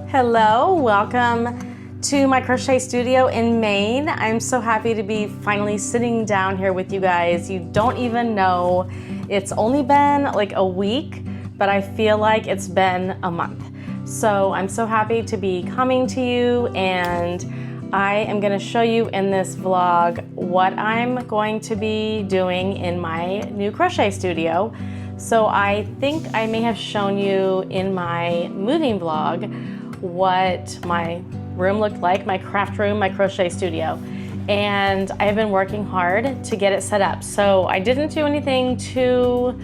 Hello, welcome to my crochet studio in Maine. I'm so happy to be finally sitting down here with you guys. You don't even know, it's only been like a week, but I feel like it's been a month. So I'm so happy to be coming to you, and I am going to show you in this vlog what I'm going to be doing in my new crochet studio. So I think I may have shown you in my moving vlog what my room looked like, my craft room, my crochet studio. And I've been working hard to get it set up. So I didn't do anything too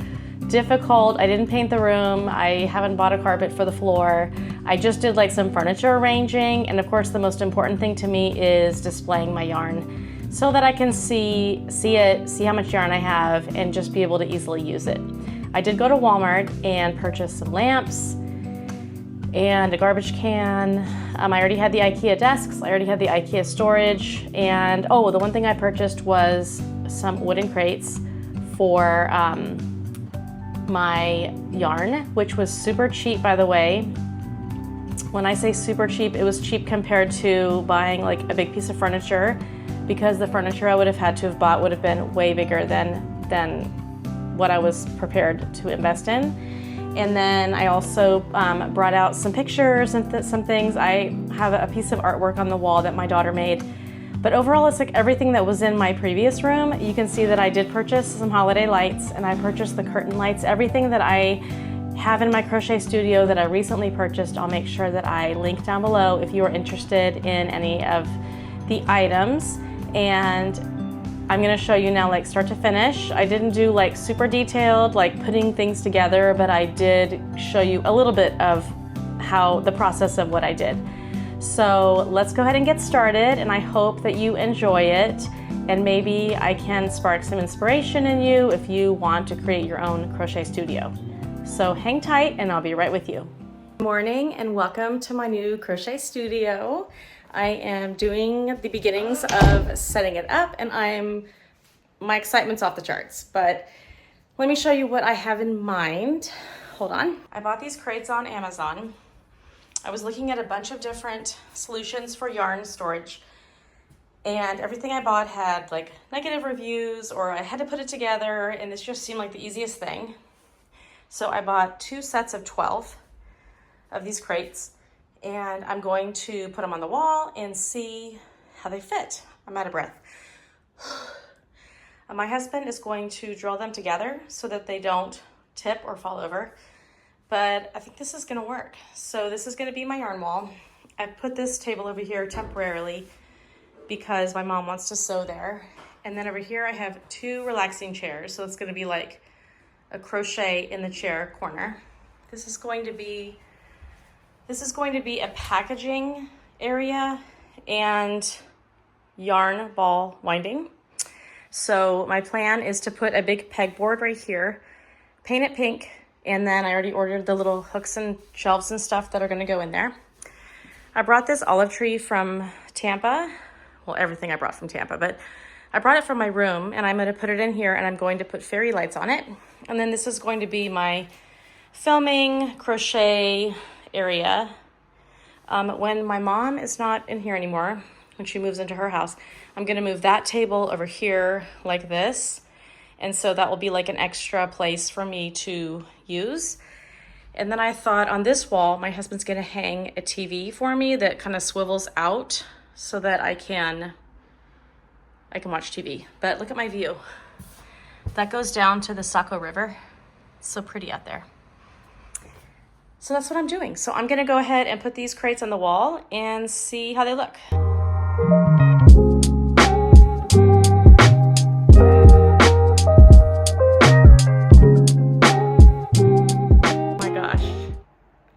difficult. I didn't paint the room. I haven't bought a carpet for the floor. I just did like some furniture arranging. And of course, the most important thing to me is displaying my yarn so that I can see how much yarn I have and just be able to easily use it. I did go to Walmart and purchase some lamps and a garbage can. I already had the IKEA desks, I already had the IKEA storage, and oh, the one thing I purchased was some wooden crates for my yarn, which was super cheap, by the way. When I say super cheap, it was cheap compared to buying like a big piece of furniture, because the furniture I would have had to have bought would have been way bigger than what I was prepared to invest in. And then I also brought out some pictures and some things. I have a piece of artwork on the wall that my daughter made. But overall, it's like everything that was in my previous room. You can see that I did purchase some holiday lights, and I purchased the curtain lights. Everything that I have in my crochet studio that I recently purchased, I'll make sure that I link down below if you are interested in any of the items. And I'm gonna show you now like start to finish. I didn't do like super detailed, like putting things together, but I did show you a little bit of how the process of what I did. So let's go ahead and get started, and I hope that you enjoy it, and maybe I can spark some inspiration in you if you want to create your own crochet studio. So hang tight and I'll be right with you. Good morning and welcome to my new crochet studio. I am doing the beginnings of setting it up, and my excitement's off the charts, but let me show you what I have in mind. Hold on. I bought these crates on Amazon. I was looking at a bunch of different solutions for yarn storage, and everything I bought had like negative reviews, or I had to put it together, and this just seemed like the easiest thing. So I bought 2 sets of 12 of these crates, and I'm going to put them on the wall and see how they fit. I'm out of breath. My husband is going to drill them together so that they don't tip or fall over, but I think this is gonna work. So this is gonna be my yarn wall. I put this table over here temporarily because my mom wants to sew there. And then over here I have 2 relaxing chairs, so it's gonna be like a crochet in the chair corner. This is going to be a packaging area and yarn ball winding. So my plan is to put a big pegboard right here, paint it pink, and then I already ordered the little hooks and shelves and stuff that are gonna go in there. I brought this olive tree from Tampa. Well, everything I brought from Tampa, but I brought it from my room, and I'm gonna put it in here, and I'm going to put fairy lights on it. And then this is going to be my filming crochet area. When my mom is not in here anymore, when she moves into her house, I'm gonna move that table over here like this. And so that will be like an extra place for me to use. And then I thought on this wall, my husband's gonna hang a TV for me that kind of swivels out so that I can watch TV. But look at my view. That goes down to the Saco River. It's so pretty out there. So that's what I'm doing. So I'm gonna go ahead and put these crates on the wall and see how they look. Oh my gosh,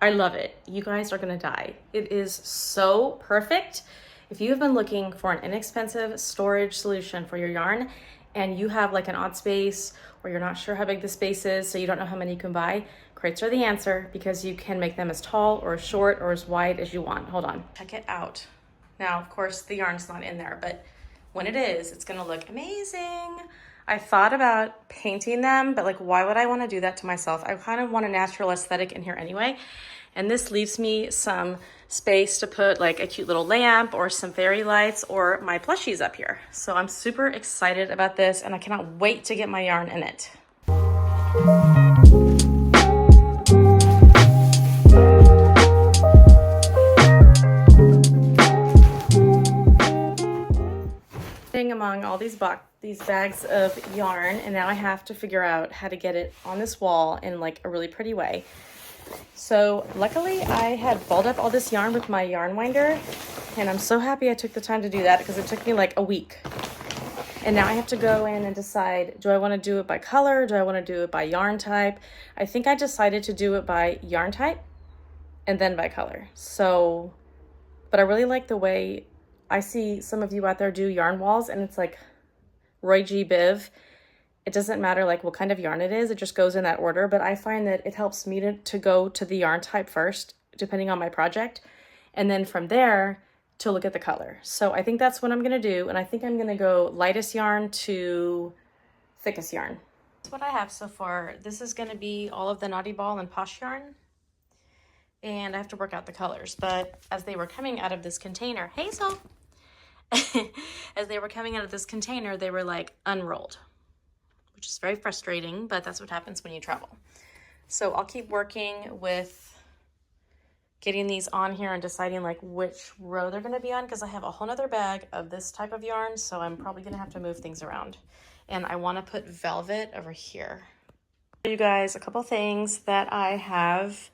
I love it. You guys are gonna die. It is so perfect. If you have been looking for an inexpensive storage solution for your yarn, and you have like an odd space, or you're not sure how big the space is, so you don't know how many you can buy, crates are the answer, because you can make them as tall or as short or as wide as you want. Hold on, check it out. Now, of course, the yarn's not in there, but when it is, it's gonna look amazing. I thought about painting them, but like, why would I wanna do that to myself? I kind of want a natural aesthetic in here anyway. And this leaves me some space to put like a cute little lamp or some fairy lights or my plushies up here. So I'm super excited about this and I cannot wait to get my yarn in it. Among all these bags of yarn, and now I have to figure out how to get it on this wall in like a really pretty way. So luckily I had balled up all this yarn with my yarn winder, and I'm so happy I took the time to do that because it took me like a week. And now I have to go in and decide, do I want to do it by color? Do I want to do it by yarn type? I think I decided to do it by yarn type and then by color. So, but I really like the way I see some of you out there do yarn walls, and it's like Roy G. Biv. It doesn't matter like what kind of yarn it is, it just goes in that order. But I find that it helps me to go to the yarn type first, depending on my project, and then from there to look at the color. So I think that's what I'm gonna do, and I think I'm gonna go lightest yarn to thickest yarn. That's what I have so far. This is gonna be all of the Naughty Ball and Posh yarn, and I have to work out the colors. But as they were coming out of this container, Hazel, as they were coming out of this container, they were like unrolled, which is very frustrating, but that's what happens when you travel. So I'll keep working with getting these on here and deciding like which row they're going to be on, because I have a whole nother bag of this type of yarn, so I'm probably going to have to move things around. And I want to put velvet over here. You guys, a couple things that I have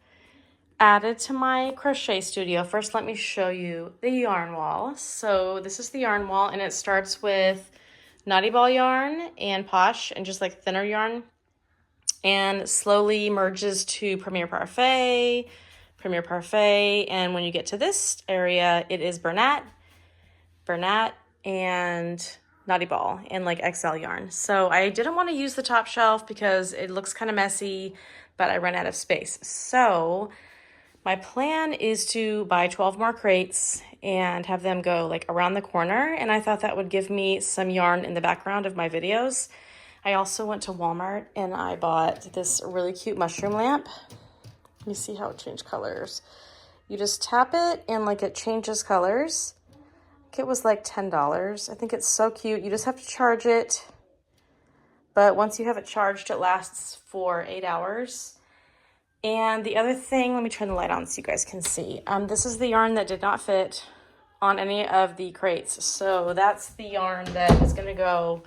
added to my Crochet Studio. First, let me show you the yarn wall. So this is the yarn wall, and it starts with Naughty Ball yarn and Posh and just like thinner yarn, and slowly merges to Premier Parfait, and when you get to this area, it is Bernat, and Naughty Ball and like XL yarn. So I didn't want to use the top shelf because it looks kind of messy, but I ran out of space. So my plan is to buy 12 more crates and have them go like around the corner, and I thought that would give me some yarn in the background of my videos. I also went to Walmart and I bought this really cute mushroom lamp. Let me see how it changed colors. You just tap it and like it changes colors. I think it was like $10. I think it's so cute. You just have to charge it, but once you have it charged, it lasts for 8 hours. And the other thing, let me turn the light on so you guys can see. This is the yarn that did not fit on any of the crates. So that's the yarn that is gonna go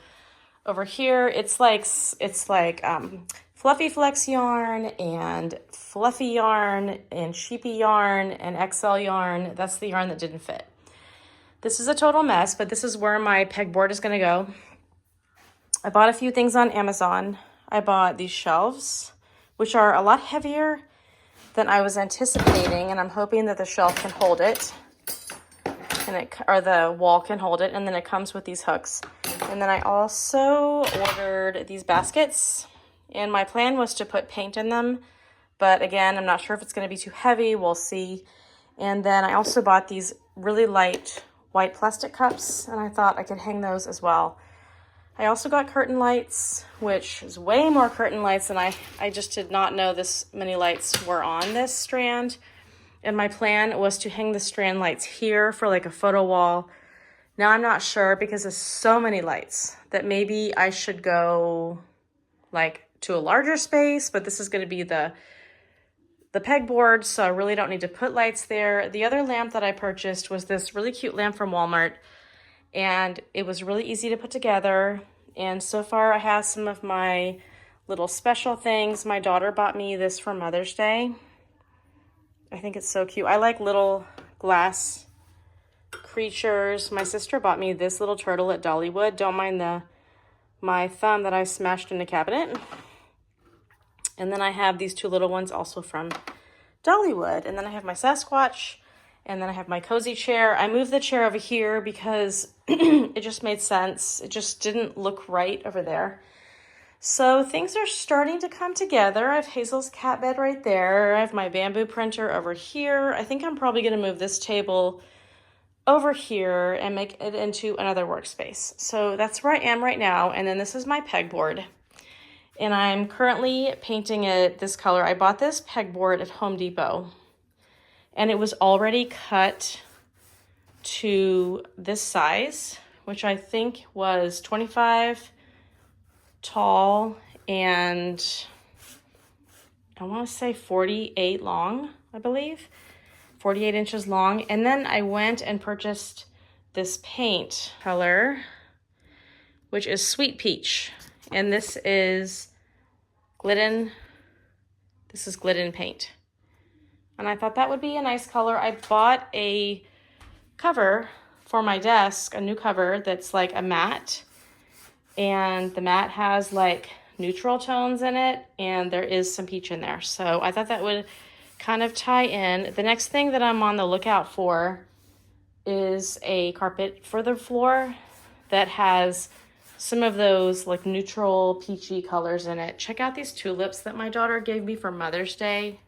over here. It's like Fluffy Flex yarn and Fluffy yarn and Sheepy yarn and XL yarn. That's the yarn that didn't fit. This is a total mess, but this is where my pegboard is gonna go. I bought a few things on Amazon. I bought these shelves, which are a lot heavier than I was anticipating, and I'm hoping that the shelf can hold it, or the wall can hold it, and then it comes with these hooks. And then I also ordered these baskets, and my plan was to put paint in them, but again, I'm not sure if it's going to be too heavy. We'll see. And then I also bought these really light white plastic cups, and I thought I could hang those as well. I also got curtain lights, which is way more curtain lights than I just did not know this many lights were on this strand. And my plan was to hang the strand lights here for like a photo wall. Now I'm not sure because there's so many lights that maybe I should go like to a larger space, but this is going to be the pegboard, so I really don't need to put lights there. The other lamp that I purchased was this really cute lamp from Walmart, and it was really easy to put together. And so far I have some of my little special things. My daughter bought me this for Mother's Day. I think it's so cute. I like little glass creatures. My sister bought me this little turtle at Dollywood. Don't mind my thumb that I smashed in the cabinet. And then I have these two little ones also from Dollywood. And then I have my Sasquatch. And then I have my cozy chair. I moved the chair over here because it just made sense. It just didn't look right over there. So things are starting to come together. I have Hazel's cat bed right there. I have my bamboo printer over here. I think I'm probably going to move this table over here and make it into another workspace. So that's where I am right now. And then this is my pegboard. And I'm currently painting it this color. I bought this pegboard at Home Depot. and it was already cut to this size, which I think was 25 tall and I want to say 48 long, I believe. 48 inches long. And then I went and purchased this paint color, which is Sweet Peach. And this is Glidden. This is Glidden paint. And I thought that would be a nice color. I bought a cover for my desk, a new cover that's like a matte. And the matte has like neutral tones in it, and there is some peach in there. So I thought that would kind of tie in. The next thing that I'm on the lookout for is a carpet for the floor that has some of those like neutral peachy colors in it. Check out these tulips that my daughter gave me for Mother's Day.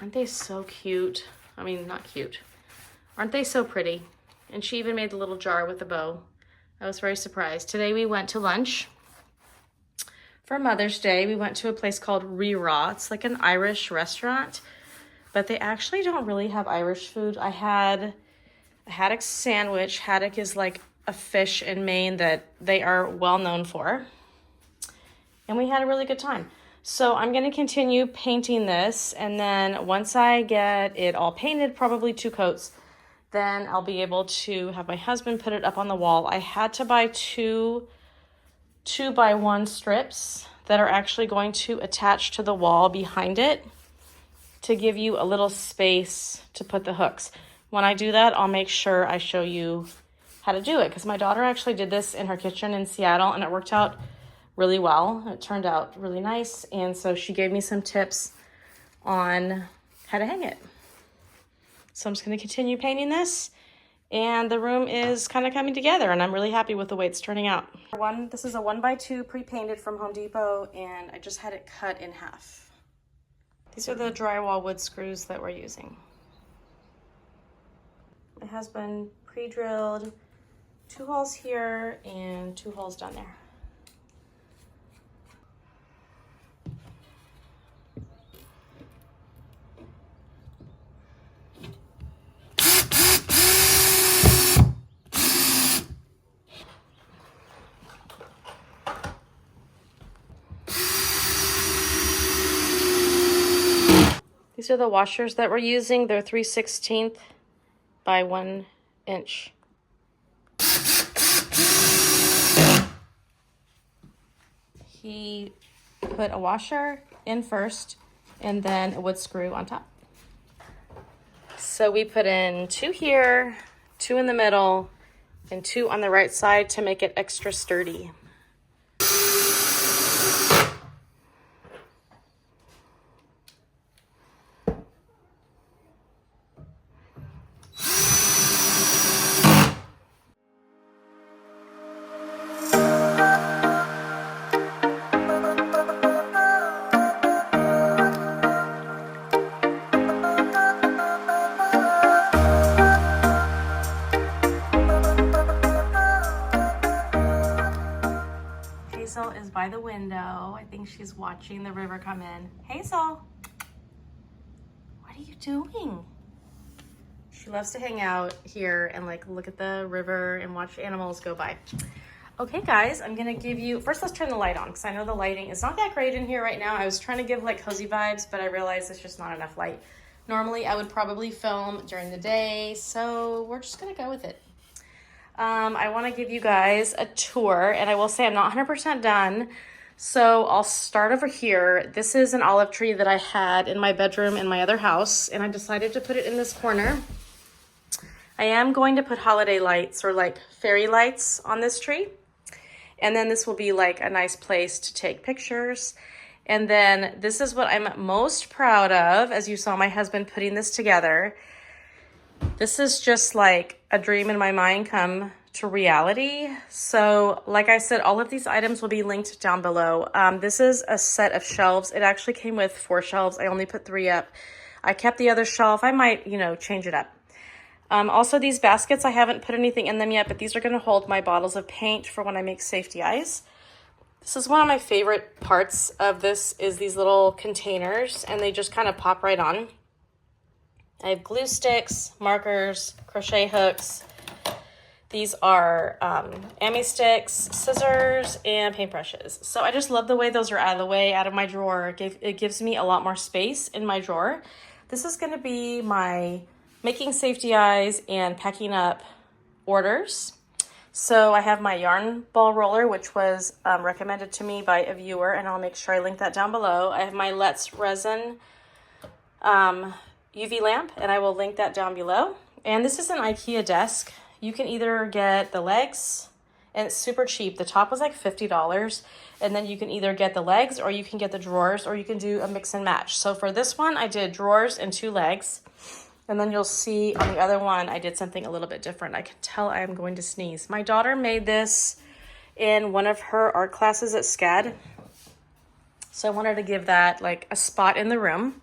Aren't they so cute? I mean, not cute. Aren't they so pretty? And she even made the little jar with a bow. I was very surprised. Today we went to lunch for Mother's Day. We went to a place called Rethink. It's like an Irish restaurant, but they actually don't really have Irish food. I had a haddock sandwich. Haddock is like a fish in Maine that they are well known for. And we had a really good time. So I'm going to continue painting this, and then once I get it all painted, probably 2 coats, then I'll be able to have my husband put it up on the wall. I had to buy 2x1 strips that are actually going to attach to the wall behind it to give you a little space to put the hooks. When I do that, I'll make sure I show you how to do it, because my daughter actually did this in her kitchen in Seattle and it worked out really well. It turned out really nice, and so she gave me some tips on how to hang it. So I'm just going to continue painting this, and the room is kind of coming together, and I'm really happy with the way it's turning out. This is a 1x2 pre-painted from Home Depot, and I just had it cut in half. These are the drywall wood screws that we're using. My husband pre-drilled 2 holes here and 2 holes down there. These are the washers that we're using. They're 3/16 by 1 inch. He put a washer in first and then a wood screw on top. So we put in 2 here, 2 in the middle, and 2 on the right side to make it extra sturdy. Hazel is by the window. I think she's watching the river come in. Hazel, what are you doing? She loves to hang out here and like look at the river and watch animals go by. Okay guys, I'm gonna give you, first let's turn the light on, because I know the lighting is not that great in here right now. I was trying to give like cozy vibes, but I realized it's just not enough light. Normally I would probably film during the day, so we're just gonna go with it. I want to give you guys a tour, and I will say I'm not 100% done, so I'll start over here. This is an olive tree that I had in my bedroom in my other house, and I decided to put it in this corner. I am going to put holiday lights or like fairy lights on this tree, and then this will be like a nice place to take pictures. And then this is what I'm most proud of, as you saw my husband putting this together. This is just like a dream in my mind come to reality. So like I said, all of these items will be linked down below. This is a set of shelves. It actually came with 4 shelves. I only put 3 up. I kept the other shelf. I might, change it up. Also these baskets, I haven't put anything in them yet, but these are going to hold my bottles of paint for when I make safety eyes. This is one of my favorite parts of this, is these little containers, and they just kind of pop right on. I have glue sticks, markers, crochet hooks. These are Ammi sticks, scissors, and paintbrushes. So I just love the way those are out of the way, out of my drawer. It gives me a lot more space in my drawer. This is going to be my making safety eyes and packing up orders. So I have my yarn ball roller, which was recommended to me by a viewer, and I'll make sure I link that down below. I have my Let's Resin UV lamp, and I will link that down below. And this is an IKEA desk. You can either get the legs, and it's super cheap. The top was like $50, and then you can either get the legs or you can get the drawers, or you can do a mix and match. So for this one, I did drawers and 2 legs. And then you'll see on the other one, I did something a little bit different. I can tell I'm going to sneeze. My daughter made this in one of her art classes at SCAD. So I wanted to give that like a spot in the room.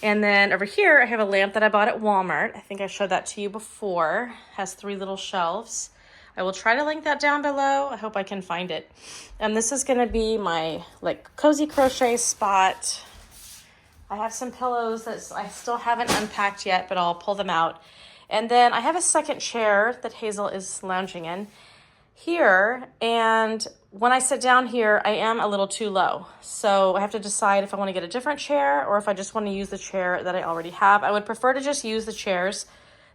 And then over here, I have a lamp that I bought at Walmart. I think I showed that to you before. It has 3 little shelves. I will try to link that down below. I hope I can find it. And this is gonna be my like cozy crochet spot. I have some pillows that I still haven't unpacked yet, but I'll pull them out. And then I have a second chair that Hazel is lounging in here. And when I sit down here, I am a little too low. So I have to decide if I want to get a different chair or if I just want to use the chair that I already have. I would prefer to just use the chairs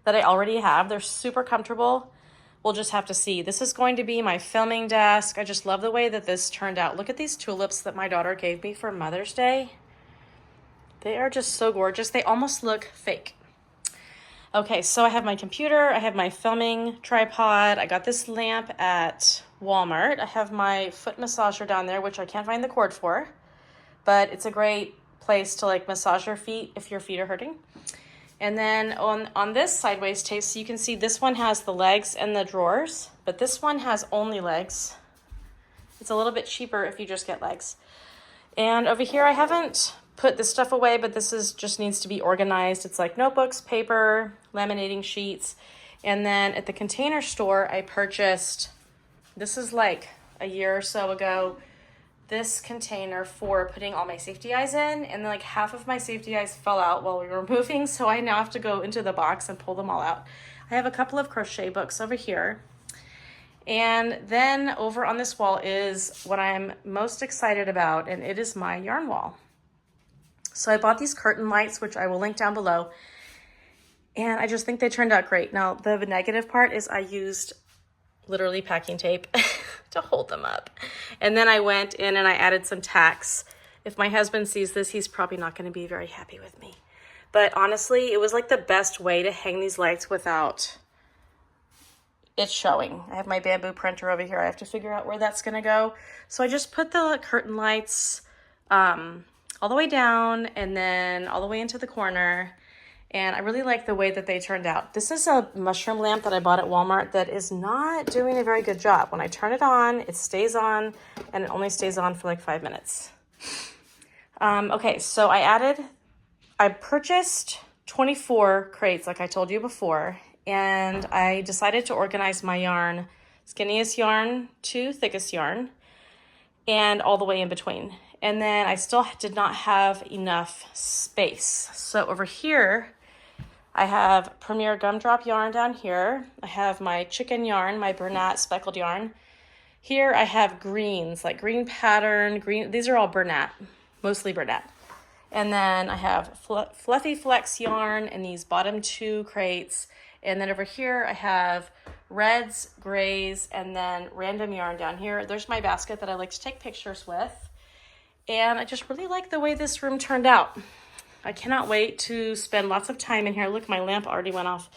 that I already have. They're super comfortable. We'll just have to see. This is going to be my filming desk. I just love the way that this turned out. Look at these tulips that my daughter gave me for Mother's Day. They are just so gorgeous. They almost look fake. Okay, so I have my computer. I have my filming tripod. I got this lamp at Walmart. I have my foot massager down there, which I can't find the cord for, but it's a great place to like massage your feet if your feet are hurting. And then on this sideways tape, so you can see this one has the legs and the drawers, but this one has only legs. It's a little bit cheaper if you just get legs. And over here, I haven't put this stuff away, but this is just needs to be organized. It's like notebooks, paper, laminating sheets. And then at the Container Store, I purchased, this is like a year or so ago, this container for putting all my safety eyes in. And then like half of my safety eyes fell out while we were moving. So I now have to go into the box and pull them all out. I have a couple of crochet books over here. And then over on this wall is what I'm most excited about, and it is my yarn wall. So I bought these curtain lights, which I will link down below, and I just think they turned out great. Now, the negative part is I used literally packing tape to hold them up. And then I went in and I added some tacks. If my husband sees this, he's probably not going to be very happy with me. But honestly, it was like the best way to hang these lights without it showing. I have my bamboo printer over here. I have to figure out where that's going to go. So I just put the curtain lights all the way down and then all the way into the corner. And I really like the way that they turned out. This is a mushroom lamp that I bought at Walmart that is not doing a very good job. When I turn it on, it stays on, and it only stays on for like 5 minutes. Okay, so I purchased 24 crates like I told you before, and I decided to organize my yarn, skinniest yarn to thickest yarn, and all the way in between. And then I still did not have enough space. So over here, I have Premier Gumdrop yarn down here. I have my chicken yarn, my Bernat speckled yarn. Here I have greens, like green pattern, green. These are all Bernat, mostly Bernat. And then I have Fluffy Flex yarn in these bottom 2 crates. And then over here I have reds, grays, and then random yarn down here. There's my basket that I like to take pictures with. And I just really like the way this room turned out. I cannot wait to spend lots of time in here. Look, my lamp already went off.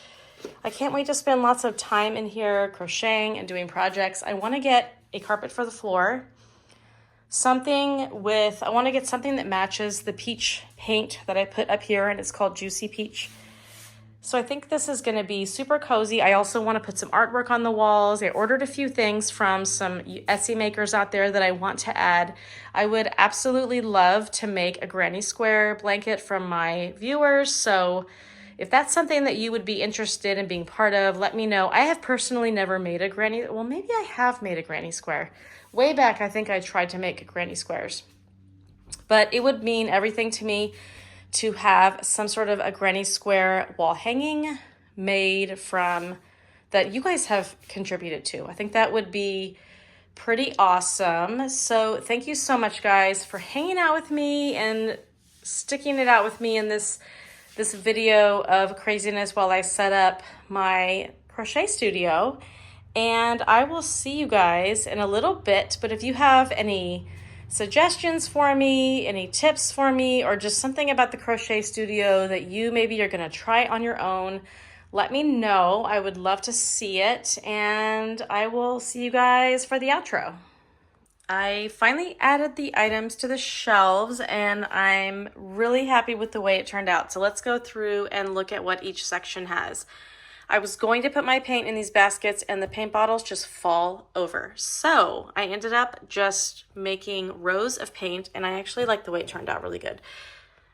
I can't wait to spend lots of time in here crocheting and doing projects. I want to get a carpet for the floor. I want to get something that matches the peach paint that I put up here, and it's called Juicy Peach. So I think this is going to be super cozy. I also want to put some artwork on the walls. I ordered a few things from some Etsy makers out there that I want to add. I would absolutely love to make a granny square blanket from my viewers. So if that's something that you would be interested in being part of, let me know. I have personally never made a granny. Well, maybe I have made a granny square. Way back, I think I tried to make granny squares. But it would mean everything to me to have some sort of a granny square wall hanging made from that you guys have contributed to. I think that would be pretty awesome. So thank you so much, guys, for hanging out with me and sticking it out with me in this video of craziness while I set up my crochet studio. And I will see you guys in a little bit, but if you have any suggestions for me, any tips for me, or just something about the crochet studio that you maybe are going to try on your own, let me know. I would love to see it, and I will see you guys for the outro. I finally added the items to the shelves, and I'm really happy with the way it turned out. So let's go through and look at what each section has. I was going to put my paint in these baskets and the paint bottles just fall over. So I ended up just making rows of paint, and I actually like the way it turned out really good.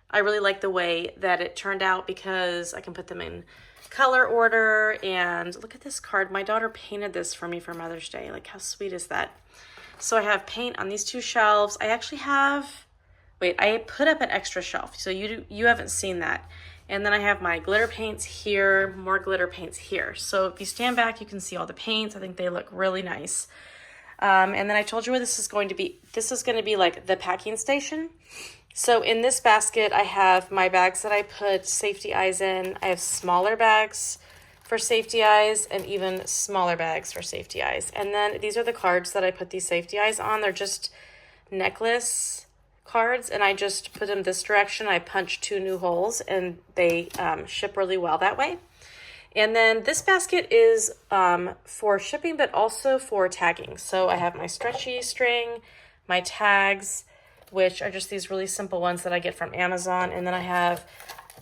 I really like the way that it turned out because I can put them in color order. And look at this card. My daughter painted this for me for Mother's Day. Like, how sweet is that? So I have paint on these two shelves. I actually have, wait, I put up an extra shelf. So you haven't seen that. And then I have my glitter paints here, more glitter paints here. So if you stand back, you can see all the paints. I think they look really nice. And then I told you where this is going to be. This is going to be like the packing station. So in this basket, I have my bags that I put safety eyes in. I have smaller bags for safety eyes and even smaller bags for safety eyes. And then these are the cards that I put these safety eyes on. They're just necklace cards, and I just put them this direction. I punched 2 new holes, and they ship really well that way. And then this basket is for shipping, but also for tagging. So I have my stretchy string, my tags, which are just these really simple ones that I get from Amazon. And then I have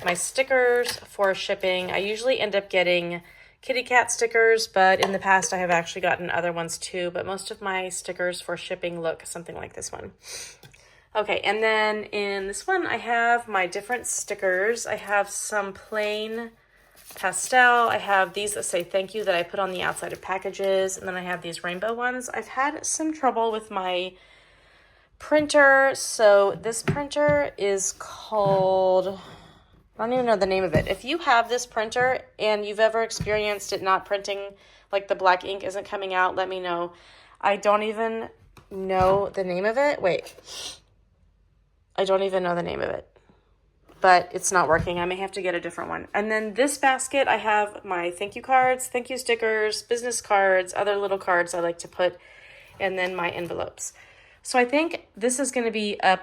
my stickers for shipping. I usually end up getting kitty cat stickers, but in the past I have actually gotten other ones too. But most of my stickers for shipping look something like this one. Okay, and then in this one, I have my different stickers. I have some plain pastel. I have these that say thank you that I put on the outside of packages. And then I have these rainbow ones. I've had some trouble with my printer. So this printer is called, I don't even know the name of it. If you have this printer and you've ever experienced it not printing, like the black ink isn't coming out, let me know. I don't even know the name of it. Wait. I don't even know the name of it, but it's not working. I may have to get a different one. And then this basket, I have my thank you cards, thank you stickers, business cards, other little cards I like to put, and then my envelopes. So I think this is going to be a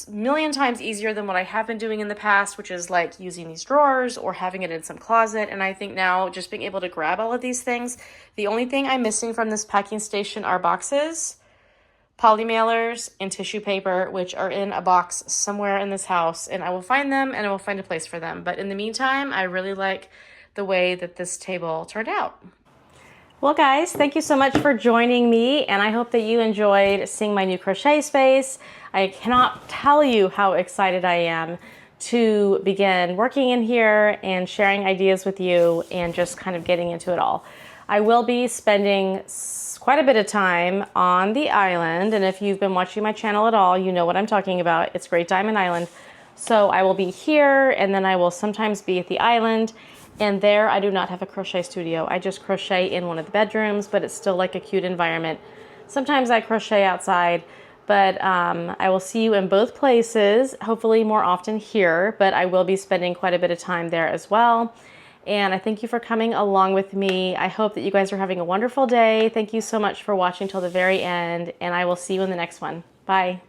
million times easier than what I have been doing in the past, which is like using these drawers or having it in some closet. And I think now just being able to grab all of these things, the only thing I'm missing from this packing station are boxes, poly mailers, and tissue paper, which are in a box somewhere in this house, and I will find them and I will find a place for them. But in the meantime, I really like the way that this table turned out. Well, guys, thank you so much for joining me, and I hope that you enjoyed seeing my new crochet space. I cannot tell you how excited I am to begin working in here and sharing ideas with you and just kind of getting into it all. I will be spending quite a bit of time on the island, and if you've been watching my channel at all, you know what I'm talking about. It's Great Diamond Island. So I will be here, and then I will sometimes be at the island, and there I do not have a crochet studio. I just crochet in one of the bedrooms, but it's still like a cute environment. Sometimes I crochet outside, but I will see you in both places, hopefully more often here, but I will be spending quite a bit of time there as well. And I thank you for coming along with me. I hope that you guys are having a wonderful day. Thank you so much for watching till the very end, and I will see you in the next one. Bye.